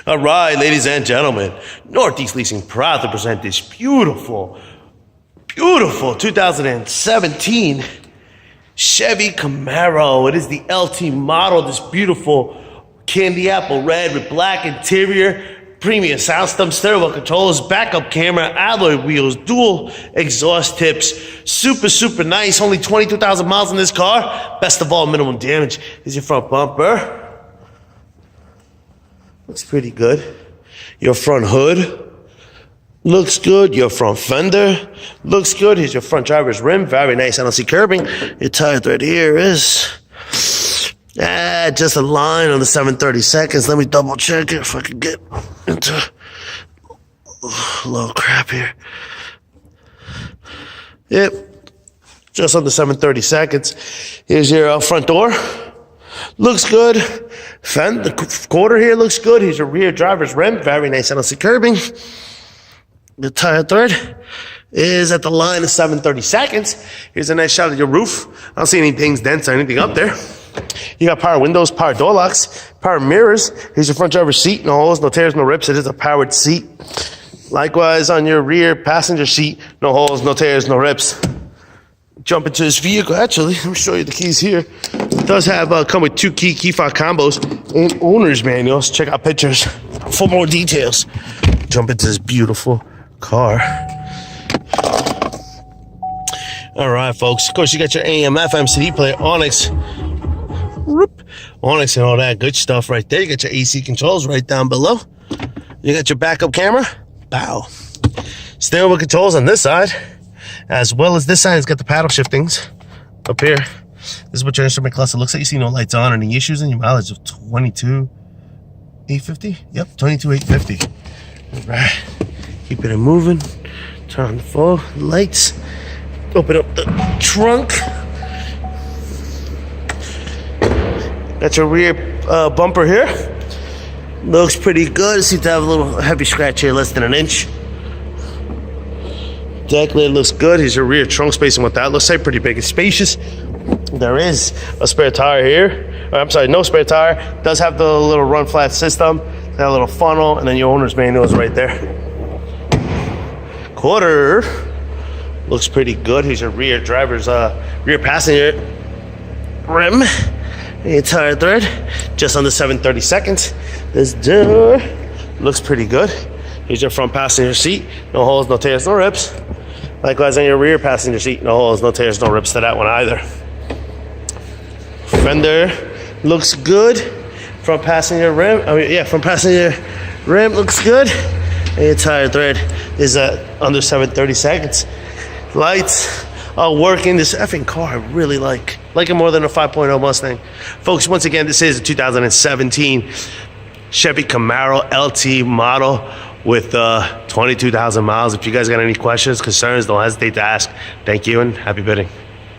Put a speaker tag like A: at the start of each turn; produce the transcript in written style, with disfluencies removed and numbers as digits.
A: All right, ladies and gentlemen, Northeast Leasing proud to present this beautiful 2017 Chevy Camaro. It is the LT model, this beautiful candy apple red with black interior, premium sound system, stereo controls, backup camera, alloy wheels, dual exhaust tips. Super nice. Only 22,000 miles in this car. Best of all, minimum damage. Here's your front bumper. Looks pretty good. Your front hood looks good. Your front fender looks good. Here's your front driver's rim. Very nice. I don't see curbing. Your tire thread here is just a line on the 7/32. Let me double check it if I can get into a little crap here. Yep, just on the 7/32. Here's your front door. Looks good. The quarter here looks good. Here's your rear driver's rim. Very nice. I don't see curbing. The tire thread is at the line of 7/32. Here's a nice shot of your roof. I don't see any dings, dents, or anything up there. You got power windows, power door locks, power mirrors. Here's your front driver's seat. No holes, no tears, no rips. It is a powered seat. Likewise on your rear passenger seat. No holes, no tears, no rips. Jump into this vehicle. Actually, let me show you the keys here. It does have come with 2 key fob combos and owner's manuals. Check out pictures for more details. Jump into this beautiful car. All right, folks. Of course, you got your AM, FM, CD player, Onyx, and all that good stuff right there. You got your AC controls right down below. You got your backup camera. Bow. Steering wheel controls on this side, as well as this side. It's got the paddle shiftings up here. This is what your instrument cluster looks like. You see no lights on. Any issues in your mileage of 22,850? Yep, 22,850. All right. Keep it moving. Turn on the fog lights. Open up the trunk. Got your rear bumper here. Looks pretty good. Seems to have a little heavy scratch here, less than an inch. Deck lid looks good. Here's your rear trunk space and what that looks like. Pretty big and spacious. There is a spare tire here. I'm sorry, no spare tire. Does have the little run flat system. Got a little funnel, and then your owner's manual is right there. Quarter looks pretty good. Here's your rear driver's rear passenger rim. And your tire thread just on the 7/32. This door looks pretty good. Here's your front passenger seat. No holes, no tears, no rips. Likewise on your rear passenger seat. No holes, no tears, no rips to that one either. Fender looks good. Front passenger rim. Front passenger rim looks good. And your tire thread is under 7/32. Lights are working. This effing car I really like it more than a 5.0 Mustang. Folks, once again, this is a 2017 Chevy Camaro LT model with 22,000 miles. If you guys got any questions, concerns, don't hesitate to ask. Thank you and happy bidding.